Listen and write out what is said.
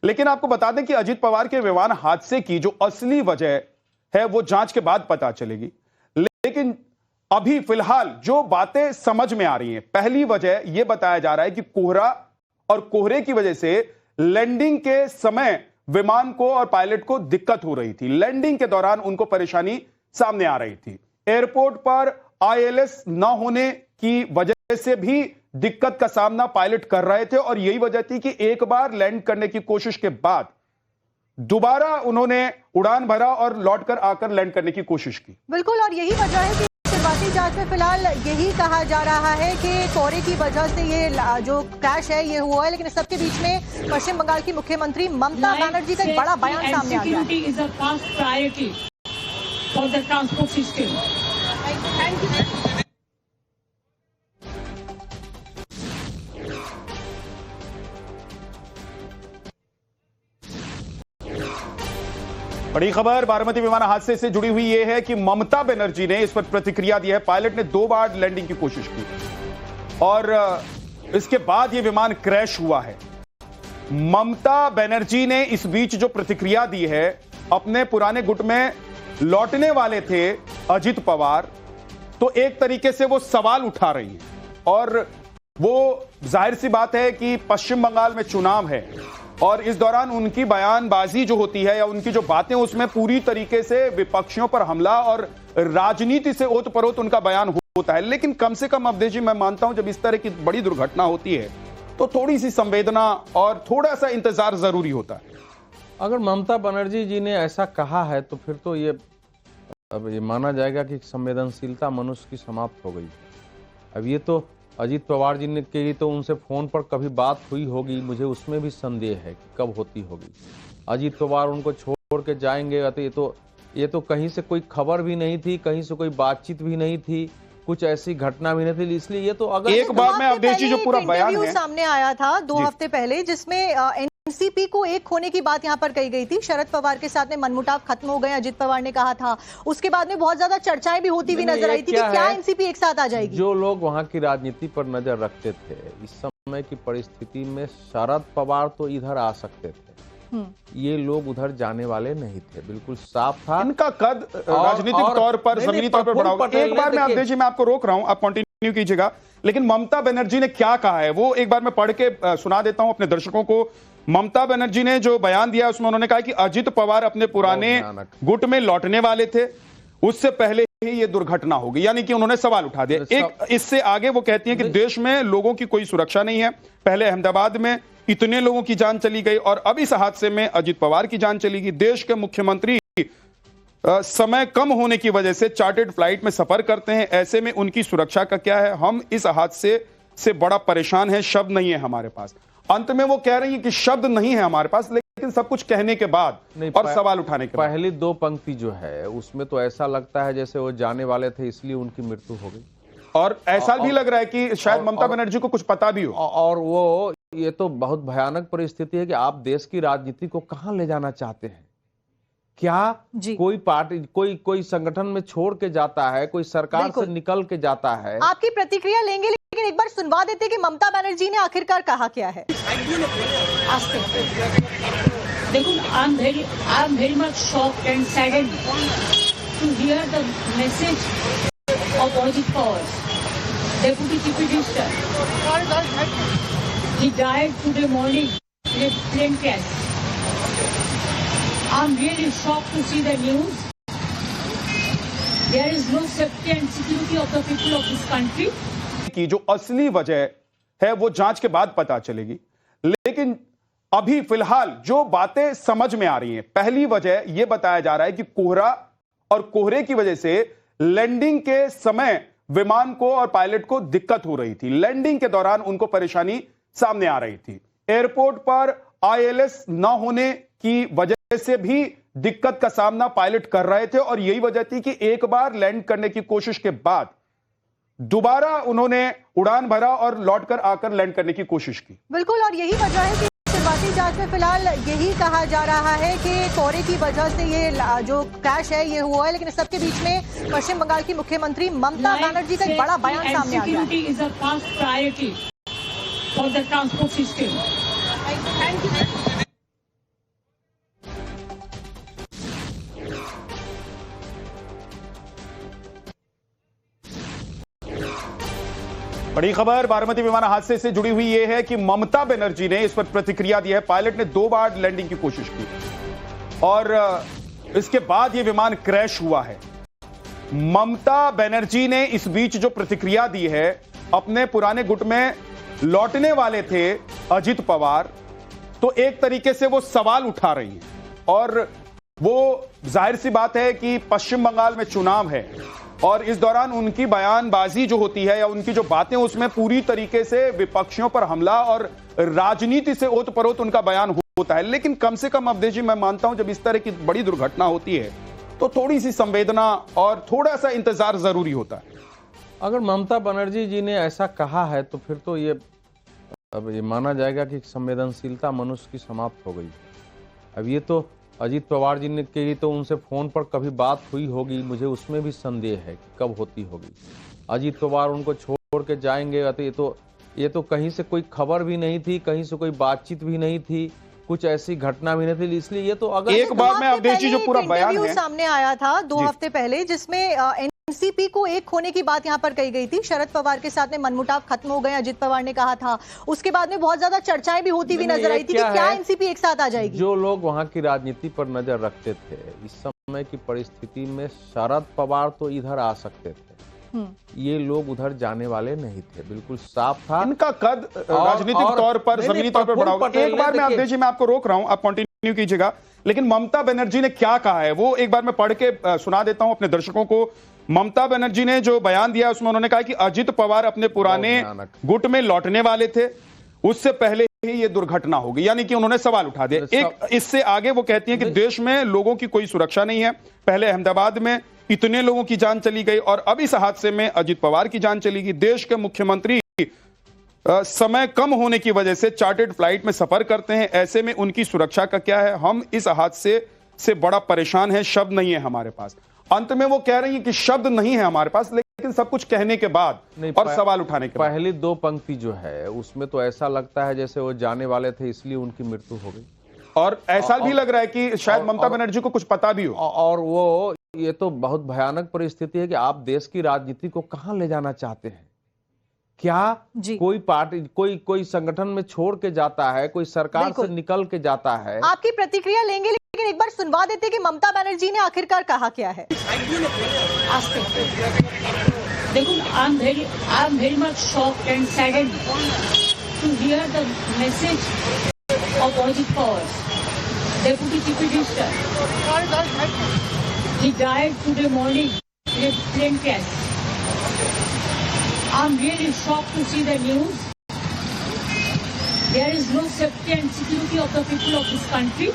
लेकिन आपको बता दें कि अजित पवार के विमान हादसे की जो असली वजह है वो जांच के बाद पता चलेगी। लेकिन अभी फिलहाल जो बातें समझ में आ रही हैं, पहली वजह यह बताया जा रहा है कि कोहरा और कोहरे की वजह से लैंडिंग के समय विमान को और पायलट को दिक्कत हो रही थी। लैंडिंग के दौरान उनको परेशानी सामने आ रही थी। एयरपोर्ट पर आईएलएस न होने की वजह से भी दिक्कत का सामना पायलट कर रहे थे और यही वजह थी कि एक बार लैंड करने की कोशिश के बाद दोबारा उन्होंने उड़ान भरा और लौटकर आकर लैंड करने की कोशिश की। बिल्कुल, और यही वजह है कि शुरुआती जांच में फिलहाल यही कहा जा रहा है कि कोहरे की वजह से ये जो क्रैश है ये हुआ है। लेकिन इस सबके बीच में पश्चिम बंगाल की मुख्यमंत्री ममता बनर्जी का एक बड़ा बयान सामने आ गया है। बड़ी खबर बारामती विमान हादसे से जुड़ी हुई यह है कि ममता बनर्जी ने इस पर प्रतिक्रिया दी है। पायलट ने 2 बार लैंडिंग की कोशिश की और इसके बाद यह विमान क्रैश हुआ है। ममता बनर्जी ने इस बीच जो प्रतिक्रिया दी है, अपने पुराने गुट में लौटने वाले थे अजित पवार, तो एक तरीके से वो सवाल उठा रही है और वो जाहिर सी बात है कि पश्चिम बंगाल में चुनाव है और इस दौरान उनकी बयानबाजी जो होती है या उनकी जो बातें, उसमें पूरी तरीके से विपक्षियों पर हमला और राजनीति से ओतप्रोत उनका बयान होता है। लेकिन कम से कम अवधेश जी, मैं मानता हूं जब इस तरह की बड़ी दुर्घटना होती है तो थोड़ी सी संवेदना और थोड़ा सा इंतजार जरूरी होता है। अगर ममता बनर्जी जी ने ऐसा कहा है तो फिर तो अब ये माना जाएगा कि संवेदनशीलता मनुष्य की समाप्त हो गई। अब ये तो अजित पवार जी ने की तो उनसे फोन पर कभी बात हुई होगी, मुझे उसमें भी संदेह है कि कब होती होगी। अजित पवार उनको छोड़ के जाएंगे तो ये तो कहीं से कोई खबर भी नहीं थी, कहीं से कोई बातचीत भी नहीं थी, कुछ ऐसी घटना भी नहीं थी। इसलिए ये तो अगर एक बार में अवधेश जी जो पूरा बयान है सामने आया था 2 हफ्ते पहले, जिसमें एनसीपी को एक होने की बात यहां पर कही गई थी। शरद पवार के साथ में मनमुटाव खत्म हो गए, अजित पवार ने कहा था। उसके बाद में बहुत ज्यादा चर्चाएं भी होती हुई नजर आई थी कि क्या एनसीपी एक साथ आ जाएगी। जो लोग वहां की राजनीति पर नजर रखते थे, इस समय की परिस्थिति में शरद पवार तो इधर आ सकते थे, ये लोग उधर जाने वाले नहीं थे। बिल्कुल साफ था इनका कद राजनीतिक तौर पर, जमीनी तौर पर बढ़ा हुआ। एक बार मैं अवधेश जी, मैं आपको रोक रहा हूं, आप कंटिन्यू कीजिएगा। लेकिन ममता बनर्जी ने क्या कहा है वो एक बार मैं पढ़ के सुना देता हूं अपने दर्शकों को। ममता बनर्जी ने जो बयान दिया उसमें उन्होंने कहा कि अजित पवार अपने पुराने गुट में लौटने वाले थे, उससे पहले ही ये दुर्घटना होगी। यानी कि उन्होंने सवाल उठा दिया। एक इससे आगे वो कहती हैं कि देश में लोगों की कोई सुरक्षा नहीं है। पहले अहमदाबाद में इतने लोगों की जान चली गई और अब इस हादसे में अजित पवार की जान चली गई। देश के मुख्यमंत्री समय कम होने की वजह से चार्टर्ड फ्लाइट में सफर करते हैं, ऐसे में उनकी सुरक्षा का क्या है। हम इस हादसे से बड़ा परेशान है, शब्द नहीं है हमारे पास। अंत में वो कह रही है कि शब्द नहीं है हमारे पास, लेकिन सब कुछ कहने के बाद और सवाल उठाने के बाद पहली 2 पंक्ति जो है उसमें तो ऐसा लगता है जैसे वो जाने वाले थे इसलिए उनकी मृत्यु हो गई। और ऐसा भी लग रहा है कि शायद ममता बनर्जी को कुछ पता भी हो। और वो ये तो बहुत भयानक परिस्थिति है कि आप देश की राजनीति को कहां ले जाना चाहते हैं। क्या कोई पार्टी कोई संगठन में छोड़ के जाता है, कोई सरकार से निकल के जाता है। आपकी प्रतिक्रिया लेंगे, लेकिन एक बार सुनवा देते कि ममता बनर्जी ने आखिरकार कहा क्या है। देखो, I am very much shocked and saddened to hear the message of Ajit Pawar, deputy chief minister. He died today morning in a plane crash. I'm really shocked to see the news. There is no safety and security of the people of this country. की जो असली वजह है वो जांच के बाद पता चलेगी। लेकिन अभी फिलहाल जो बातें समझ में आ रही हैं, पहली वजह यह बताया जा रहा है कि कोहरा और कोहरे की वजह से लैंडिंग के समय विमान को और पायलट को दिक्कत हो रही थी। लैंडिंग के दौरान उनको परेशानी सामने आ रही थी। एयरपोर्ट पर आईएलएस न होने की वजह से भी दिक्कत का सामना पायलट कर रहे थे और यही वजह थी कि एक बार लैंड करने की कोशिश के बाद दोबारा उन्होंने उड़ान भरा और लौटकर आकर लैंड करने की कोशिश की। बिल्कुल, और यही वजह है कि शुरुआती जांच में फिलहाल यही कहा जा रहा है कि कोहरे की वजह से ये जो क्रैश है ये हुआ है। लेकिन इस सबके बीच में पश्चिम बंगाल की मुख्यमंत्री ममता बनर्जी का एक बड़ा बयान सामने आ गया है। For the transport system. बड़ी खबर बारामती विमान हादसे से जुड़ी हुई यह है कि ममता बनर्जी ने इस पर प्रतिक्रिया दी है। पायलट ने 2 बार लैंडिंग की कोशिश की और इसके बाद यह विमान क्रैश हुआ है। ममता बनर्जी ने इस बीच जो प्रतिक्रिया दी है, अपने पुराने गुट में लौटने वाले थे अजित पवार, तो एक तरीके से वो सवाल उठा रही हैं और वो जाहिर सी बात है कि पश्चिम बंगाल में चुनाव है और इस दौरान उनकी बयानबाजी जो होती है या उनकी जो बातें, उसमें पूरी तरीके से विपक्षियों पर हमला और राजनीति से ओतप्रोत उनका बयान होता है। लेकिन कम से कम अवधेश जी, मैं मानता हूं जब इस तरह की बड़ी दुर्घटना होती है तो थोड़ी सी संवेदना और थोड़ा सा इंतजार जरूरी होता है। अगर ममता बनर्जी जी ने ऐसा कहा है तो फिर तो ये अब ये माना जाएगा कि संवेदनशीलता मनुष्य की समाप्त हो गई। अब ये तो अजित पवार जी ने की तो उनसे फोन पर कभी बात हुई होगी, मुझे उसमें भी संदेह है कि कब होती होगी। अजित पवार उनको छोड़ के जाएंगे तो ये तो कहीं से कोई खबर भी नहीं थी, कहीं से कोई बातचीत भी नहीं थी, कुछ ऐसी घटना भी नहीं थी। इसलिए ये तो अगर एक बार में अवधेश जी जो पूरा बयान है सामने आया था 2 हफ्ते पहले, जिसमें एनसीपी को एक होने की बात यहां पर कही गई थी। शरद पवार के साथ में मनमुटाव खत्म हो गए, अजित पवार ने कहा था। उसके बाद में बहुत ज्यादा चर्चाएं भी होती हुई नजर आई थी कि क्या एनसीपी एक साथ आ जाएगी। जो लोग वहां की राजनीति पर नजर रखते थे, इस समय की परिस्थिति में शरद पवार तो इधर आ सकते थे, ये लोग उधर जाने वाले नहीं थे, बिल्कुल साफ था। इनका कद राजनीतिक तौर पर, जमीनी तौर पर बड़ा होगा। एक बार मैं अवधेश जी, मैं आपको रोक रहा हूं, आप कंटिन्यू कीजिएगा, लेकिन ममता बनर्जी ने क्या कहा है वो एक बार मैं पढ़ के सुना देता हूं अपने दर्शकों को। ममता बनर्जी ने जो बयान दिया उसमें उन्होंने कहा कि अजित पवार अपने पुराने गुट में लौटने वाले थे, उससे पहले ही ये दुर्घटना होगी, यानी कि उन्होंने सवाल उठा दिया। एक इससे आगे वो कहती हैं कि देश में लोगों की कोई सुरक्षा नहीं है। पहले अहमदाबाद में इतने लोगों की जान चली गई और अब इस हादसे में अजित पवार की जान चली गई। देश के मुख्यमंत्री समय कम होने की वजह से चार्टर्ड फ्लाइट में सफर करते हैं, ऐसे में उनकी सुरक्षा का क्या है। हम इस हादसे से बड़ा परेशान है, शब्द नहीं है हमारे पास। अंत में वो कह रही है कि शब्द नहीं है हमारे पास, लेकिन सब कुछ कहने के बाद और सवाल उठाने के बाद पहली 2 पंक्ति जो है उसमें तो ऐसा लगता है जैसे वो जाने वाले थे इसलिए उनकी मृत्यु हो गई, और ऐसा भी लग रहा है कि शायद ममता बनर्जी को कुछ पता भी हो। और वो ये तो बहुत भयानक परिस्थिति है कि आप देश की राजनीति को कहां ले जाना चाहते हैं। क्या कोई पार्टी कोई संगठन में छोड़ के जाता है, कोई सरकार से निकल के जाता है। आपकी प्रतिक्रिया लेंगे, लेकिन एक बार सुनवा देते कि ममता बनर्जी ने आखिरकार कहा क्या है। देखो, I am very much shocked and saddened to hear the message of Ajit Pawar, deputy chief minister. He died today morning in a plane crash. I'm really shocked to see the news. There is no safety and security of the people of this country.